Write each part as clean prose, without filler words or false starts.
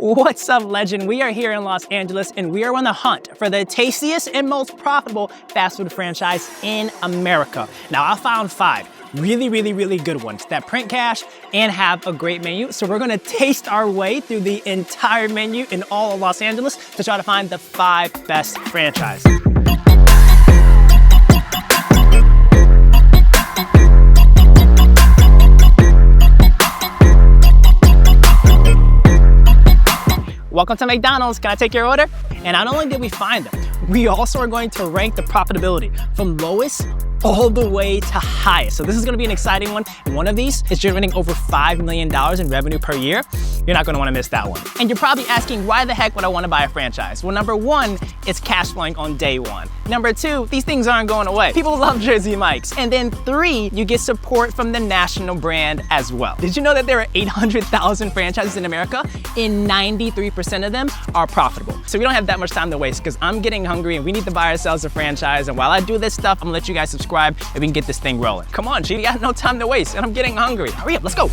What's up, legend? We are here in Los Angeles and we are on the hunt for the tastiest and most profitable fast food franchise in America. Now, I found 5 really good ones that print cash and have a great menu. So we're gonna taste our way through the entire menu in all of Los Angeles to try to find the 5 best franchises. Welcome to McDonald's, can I take your order? And not only did we find them, we also are going to rank the profitability from lowest all the way to highest. So this is gonna be an exciting one. And one of these is generating over $5 million in revenue per year. You're not gonna wanna miss that one. And you're probably asking, why the heck would I wanna buy a franchise? Well, number 1, it's cash flowing on day 1. Number 2, these things aren't going away. People love Jersey Mike's. And then 3, you get support from the national brand as well. Did you know that there are 800,000 franchises in America and 93% of them are profitable? So we don't have that much time to waste because I'm getting hungry and we need to buy ourselves a franchise. And while I do this stuff, I'm gonna let you guys subscribe and we can get this thing rolling. Come on, G, we got no time to waste and I'm getting hungry. Hurry up, let's go.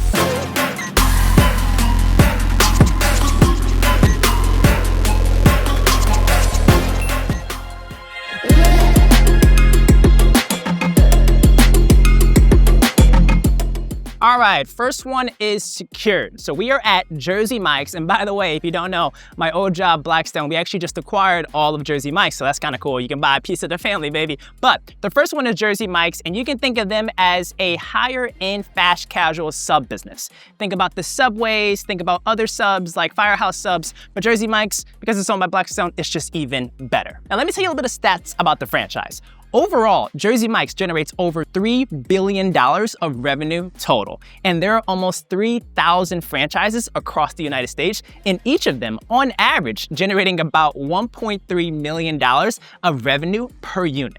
All right, first one is secured. So we are at Jersey Mike's. And by the way, if you don't know, my old job, Blackstone, we actually just acquired all of Jersey Mike's. So that's kind of cool. You can buy a piece of the family, baby. But the first one is Jersey Mike's, and you can think of them as a higher end fast casual sub business. Think about the Subways, think about other subs like Firehouse subs, but Jersey Mike's, because it's owned by Blackstone, it's just even better. Now let me tell you a little bit of stats about the franchise. Overall, Jersey Mike's generates over $3 billion of revenue total. And there are almost 3,000 franchises across the United States, and each of them, on average, generating about $1.3 million of revenue per unit.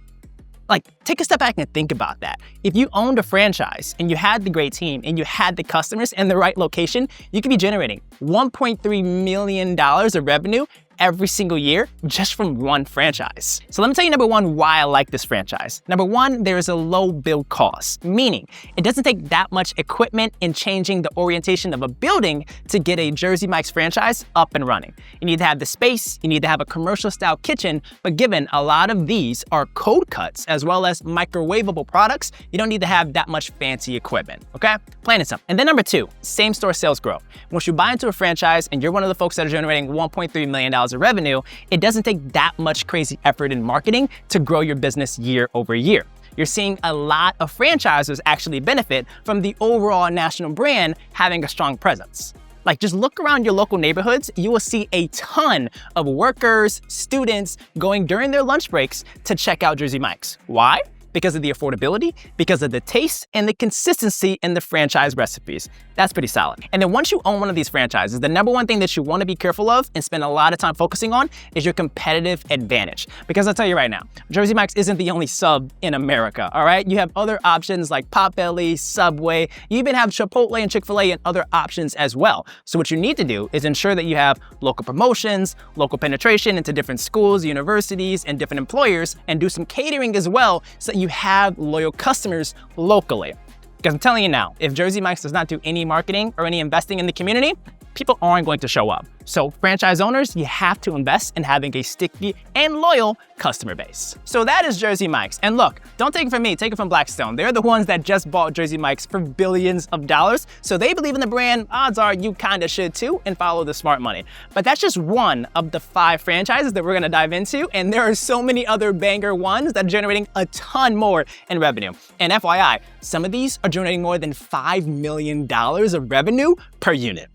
Like, take a step back and think about that. If you owned a franchise and you had the great team and you had the customers in the right location, you could be generating $1.3 million of revenue every single year just from one franchise. So let me tell you, number 1, why I like this franchise. Number 1, there is a low build cost, meaning it doesn't take that much equipment in changing the orientation of a building to get a Jersey Mike's franchise up and running. You need to have the space, you need to have a commercial style kitchen, but given a lot of these are cold cuts as well as microwavable products, you don't need to have that much fancy equipment, okay? Plain and simple. And then number 2, same store sales growth. Once you buy into a franchise and you're one of the folks that are generating $1.3 million of revenue, it doesn't take that much crazy effort in marketing to grow your business year over year. You're seeing a lot of franchisers actually benefit from the overall national brand having a strong presence. Like, just look around your local neighborhoods, you will see a ton of workers, students going during their lunch breaks to check out Jersey Mike's. Why? Because of the affordability, because of the taste, and the consistency in the franchise recipes. That's pretty solid. And then once you own one of these franchises, the number 1 thing that you want to be careful of and spend a lot of time focusing on is your competitive advantage. Because I'll tell you right now, Jersey Mike's isn't the only sub in America, all right? You have other options like Potbelly, Subway, you even have Chipotle and Chick-fil-A and other options as well. So what you need to do is ensure that you have local promotions, local penetration into different schools, universities, and different employers, and do some catering as well so that you have loyal customers locally. Because I'm telling you now, if Jersey Mike's does not do any marketing or any investing in the community, people aren't going to show up. So franchise owners, you have to invest in having a sticky and loyal customer base. So that is Jersey Mike's. And look, don't take it from me, take it from Blackstone. They're the ones that just bought Jersey Mike's for billions of dollars. So they believe in the brand, odds are you kinda should too, and follow the smart money. But that's just one of the 5 franchises that we're gonna dive into. And there are so many other banger ones that are generating a ton more in revenue. And FYI, some of these are generating more than $5 million of revenue per unit.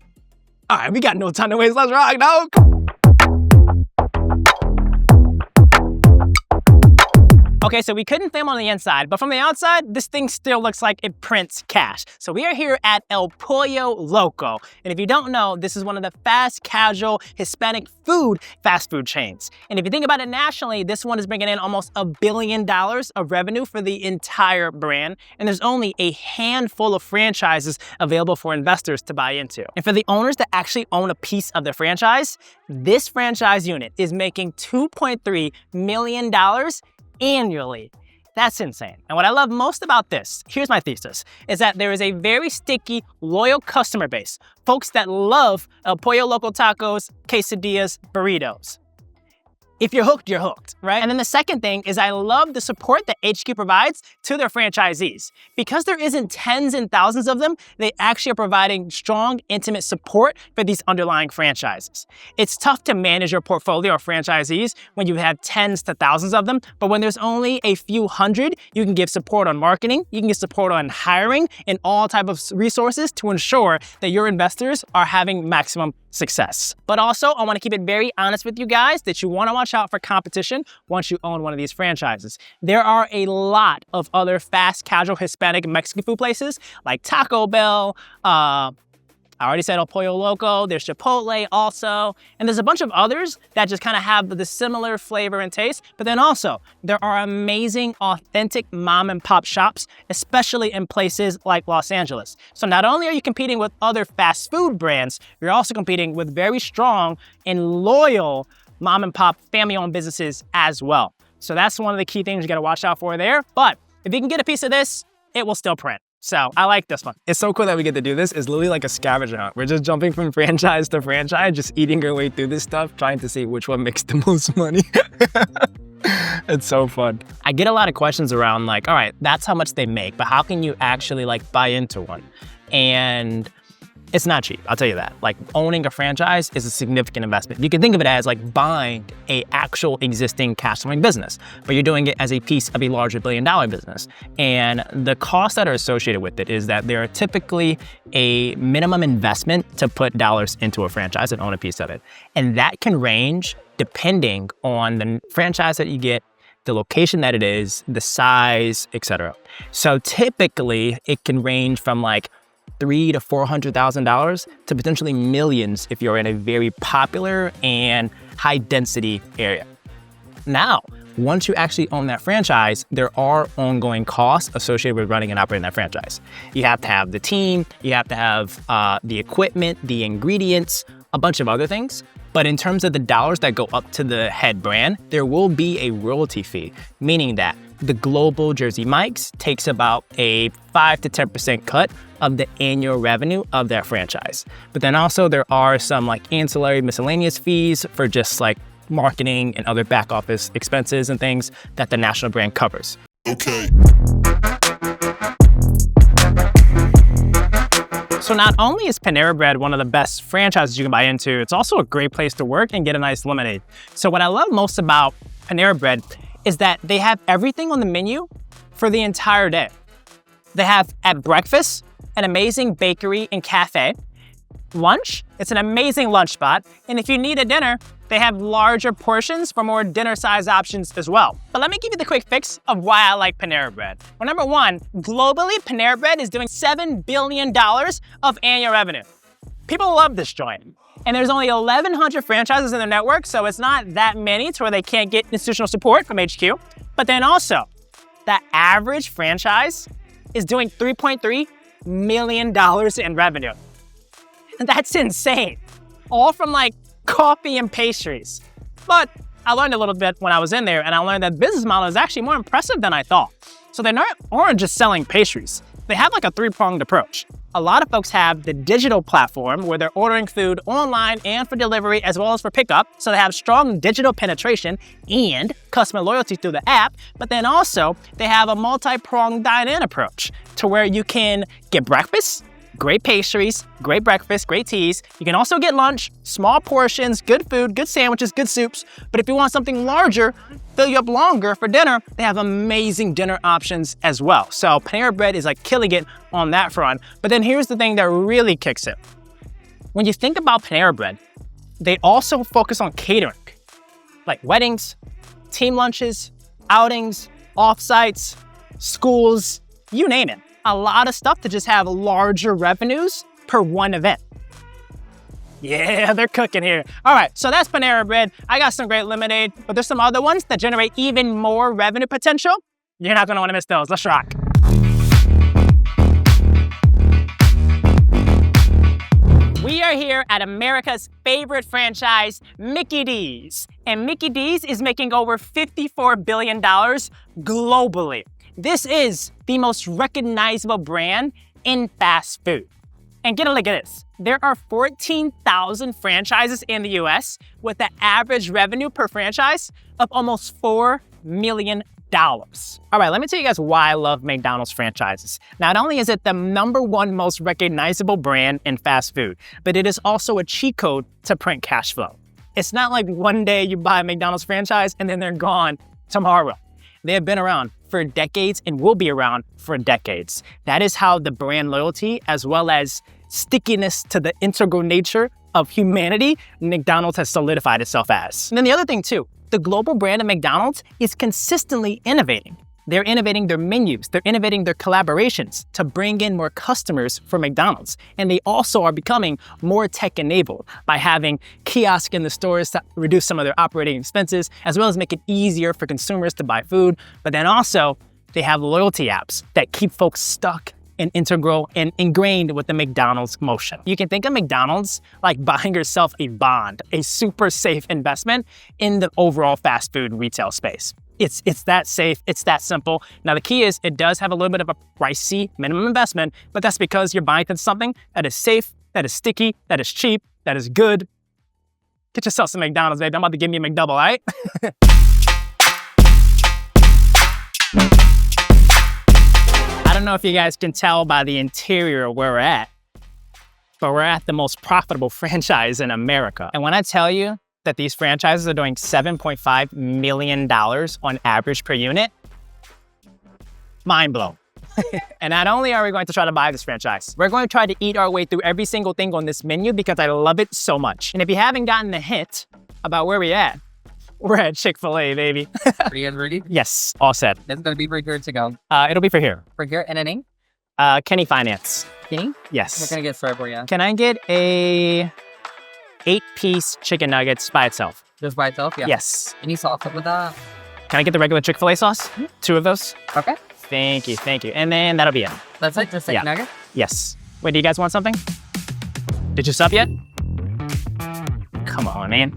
All right, we got no time to waste. Let's rock, dog. Okay, so we couldn't film on the inside, but from the outside, this thing still looks like it prints cash. So we are here at El Pollo Loco. And if you don't know, this is one of the fast casual Hispanic fast food chains. And if you think about it nationally, this one is bringing in almost $1 billion of revenue for the entire brand. And there's only a handful of franchises available for investors to buy into. And for the owners that actually own a piece of the franchise, this franchise unit is making $2.3 million annually. That's insane. And what I love most about this, here's my thesis, is that there is a very sticky, loyal customer base. Folks that love El Pollo Loco tacos, quesadillas, burritos. If you're hooked, you're hooked, right? And then the second thing is I love the support that HQ provides to their franchisees. Because there isn't tens and thousands of them, they actually are providing strong, intimate support for these underlying franchises. It's tough to manage your portfolio of franchisees when you have tens to thousands of them, but when there's only a few hundred, you can give support on marketing, you can give support on hiring, and all type of resources to ensure that your investors are having maximum success. But also, I want to keep it very honest with you guys that you want to watch out for competition once you own one of these franchises. There are a lot of other fast, casual, Hispanic, Mexican food places like Taco Bell, I already said El Pollo Loco, there's Chipotle also, and there's a bunch of others that just kind of have the similar flavor and taste, but then also there are amazing, authentic mom and pop shops, especially in places like Los Angeles. So not only are you competing with other fast food brands, you're also competing with very strong and loyal mom and pop family-owned businesses as well. So that's one of the key things you gotta watch out for there, but if you can get a piece of this, it will still print. So I like this one. It's so cool that we get to do this. It's literally like a scavenger hunt. We're just jumping from franchise to franchise, just eating our way through this stuff, trying to see which one makes the most money. It's so fun. I get a lot of questions around like, all right, that's how much they make, but how can you actually like buy into one? And it's not cheap, I'll tell you that. Like owning a franchise is a significant investment. You can think of it as like buying a actual existing cash flowing business, but you're doing it as a piece of a larger billion-dollar business. And the costs that are associated with it is that there are typically a minimum investment to put dollars into a franchise and own a piece of it. And that can range depending on the franchise that you get, the location that it is, the size, etc. So typically it can range from like $300,000 to $400,000 to potentially millions if you're in a very popular and high density area. Now, once you actually own that franchise, there are ongoing costs associated with running and operating that franchise. You have to have the team, you have to have the equipment, the ingredients, a bunch of other things. But in terms of the dollars that go up to the head brand, there will be a royalty fee, meaning that the global Jersey Mike's takes about a 5 to 10% cut of the annual revenue of that franchise. But then also there are some like ancillary miscellaneous fees for just like marketing and other back office expenses and things that the national brand covers. Okay. So not only is Panera Bread one of the best franchises you can buy into, it's also a great place to work and get a nice lemonade. So what I love most about Panera Bread is that they have everything on the menu for the entire day. They have at breakfast, an amazing bakery and cafe. Lunch, it's an amazing lunch spot. And if you need a dinner, they have larger portions for more dinner size options as well. But let me give you the quick fix of why I like Panera Bread. Well, number one, globally, Panera Bread is doing $7 billion of annual revenue. People love this joint. And there's only 1,100 franchises in their network, so it's not that many to where they can't get institutional support from HQ. But then also, the average franchise is doing $3.3 million in revenue. That's insane. All from like coffee and pastries. But I learned a little bit when I was in there, and I learned that business model is actually more impressive than I thought. So they aren't just selling pastries. They have like a three-pronged approach. A lot of folks have the digital platform where they're ordering food online and for delivery as well as for pickup. So they have strong digital penetration and customer loyalty through the app. But then also they have a multi-pronged dine-in approach to where you can get breakfast, great pastries, great breakfast, great teas. You can also get lunch, small portions, good food, good sandwiches, good soups. But if you want something larger, fill you up longer for dinner, they have amazing dinner options as well. So Panera Bread is like killing it on that front. But then here's the thing that really kicks it. When you think about Panera Bread, they also focus on catering, like weddings, team lunches, outings, offsites, schools, you name it. A lot of stuff to just have larger revenues per one event. Yeah, they're cooking here. All right, so that's Panera Bread. I got some great lemonade, but there's some other ones that generate even more revenue potential. You're not gonna wanna miss those. Let's rock. We are here at America's favorite franchise, Mickey D's. And Mickey D's is making over $54 billion globally. This is the most recognizable brand in fast food. And get a look at this. There are 14,000 franchises in the US with an average revenue per franchise of almost $4 million. All right, let me tell you guys why I love McDonald's franchises. Not only is it the #1 most recognizable brand in fast food, but it is also a cheat code to print cash flow. It's not like one day you buy a McDonald's franchise and then they're gone tomorrow. They have been around for decades and will be around for decades. That is how the brand loyalty, as well as stickiness to the integral nature of humanity, McDonald's has solidified itself as. And then the other thing too, the global brand of McDonald's is consistently innovating. They're innovating their menus, they're innovating their collaborations to bring in more customers for McDonald's. And they also are becoming more tech-enabled by having kiosks in the stores to reduce some of their operating expenses, as well as make it easier for consumers to buy food. But then also, they have loyalty apps that keep folks stuck and integral and ingrained with the McDonald's motion. You can think of McDonald's like buying yourself a bond, a super safe investment in the overall fast food retail space. It's that safe, it's that simple. Now the key is it does have a little bit of a pricey minimum investment, but that's because you're buying into something that is safe, that is sticky, that is cheap, that is good. Get yourself some McDonald's, baby. I'm about to give me a McDouble, all right? I don't know if you guys can tell by the interior where we're at, but we're at the most profitable franchise in America. And when I tell you that these franchises are doing $7.5 million on average per unit, mind blown. And not only are we going to try to buy this franchise, we're going to try to eat our way through every single thing on this menu because I love it so much. And if you haven't gotten the hint about where we're at Chick-fil-A, baby. Are you guys ready? Yes, all set. That's gonna be for here to go. It'll be for here. For here, and a name? Kenny Finance. Kenny? Yes. We're gonna get started for you. Can I get a 8-piece chicken nuggets by itself? Just by itself? Yeah. Yes. Any sauce up with that? Can I get the regular Chick-fil-A sauce? 2 of those? Okay. Thank you, thank you. And then that'll be it. That's it? Just chicken nugget? Yes. Wait, do you guys want something? Did you sub yet? Come on, man.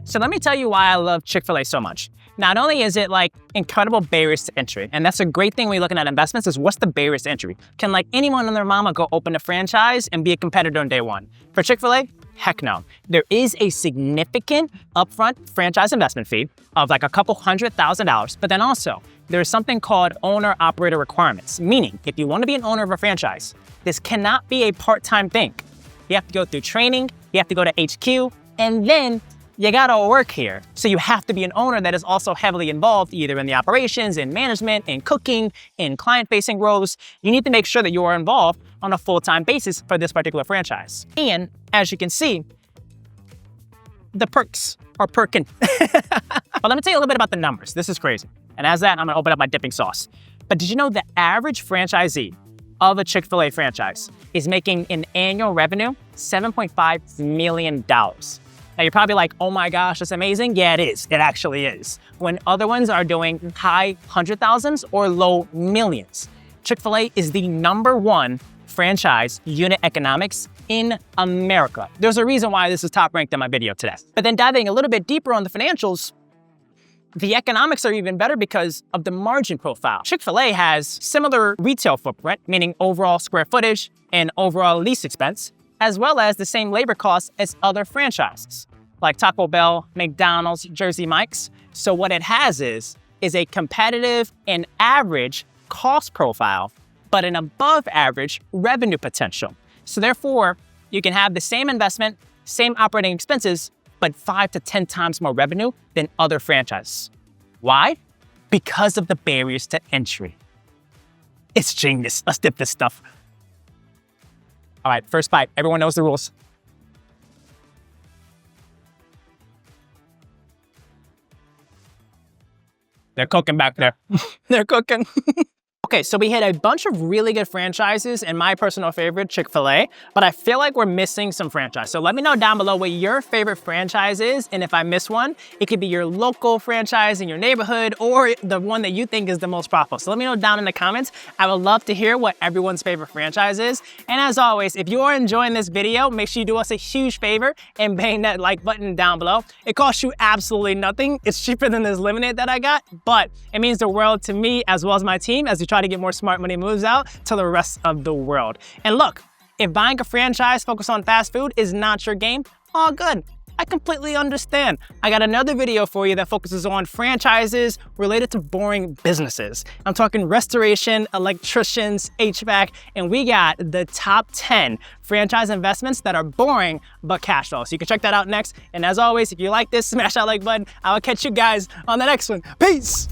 So let me tell you why I love Chick-fil-A so much. Not only is it like incredible barriers to entry, and that's a great thing when you're looking at investments is what's the barriers to entry? Can like anyone and their mama go open a franchise and be a competitor on day one? For Chick-fil-A, heck no. There is a significant upfront franchise investment fee of like a couple $100,000, but then also there's something called owner-operator requirements, meaning if you want to be an owner of a franchise, this cannot be a part-time thing. You have to go through training, you have to go to HQ, and then you gotta work here. So you have to be an owner that is also heavily involved either in the operations, in management, in cooking, in client-facing roles. You need to make sure that you are involved on a full-time basis for this particular franchise. And as you can see, the perks are perking. But let me tell you a little bit about the numbers. This is crazy. And as that, I'm gonna open up my dipping sauce. But did you know the average franchisee of a Chick-fil-A franchise is making an annual revenue $7.5 million. Now you're probably like, oh my gosh, that's amazing. Yeah, it is. It actually is. When other ones are doing high 100,000s or low millions. Chick-fil-A is the #1 franchise unit economics in America. There's a reason why this is top ranked in my video today. But then diving a little bit deeper on the financials, the economics are even better because of the margin profile. Chick-fil-A has similar retail footprint, meaning overall square footage and overall lease expense, as well as the same labor costs as other franchises, like Taco Bell, McDonald's, Jersey Mike's. So what it has is a competitive and average cost profile, but an above average revenue potential. So therefore, you can have the same investment, same operating expenses, but 5 to 10 times more revenue than other franchises. Why? Because of the barriers to entry. It's genius. Let's dip this stuff. All right, first bite. Everyone knows the rules. They're cooking back there. They're cooking. Okay, so we hit a bunch of really good franchises and my personal favorite, Chick-fil-A, but I feel like we're missing some franchise. So let me know down below what your favorite franchise is, and if I miss one, it could be your local franchise in your neighborhood or the one that you think is the most profitable. So let me know down in the comments. I would love to hear what everyone's favorite franchise is. And as always, if you are enjoying this video, make sure you do us a huge favor and bang that like button down below. It costs you absolutely nothing. It's cheaper than this lemonade that I got, but it means the world to me as well as my team as we try to get more smart money moves out to the rest of the world. And look, if buying a franchise focused on fast food is not your game, all good. I completely understand. I got another video for you that focuses on franchises related to boring businesses. I'm talking restoration, electricians, HVAC, and we got the top 10 franchise investments that are boring but cash flow. So you can check that out next. And as always, if you like this, smash that like button. I will catch you guys on the next one. Peace.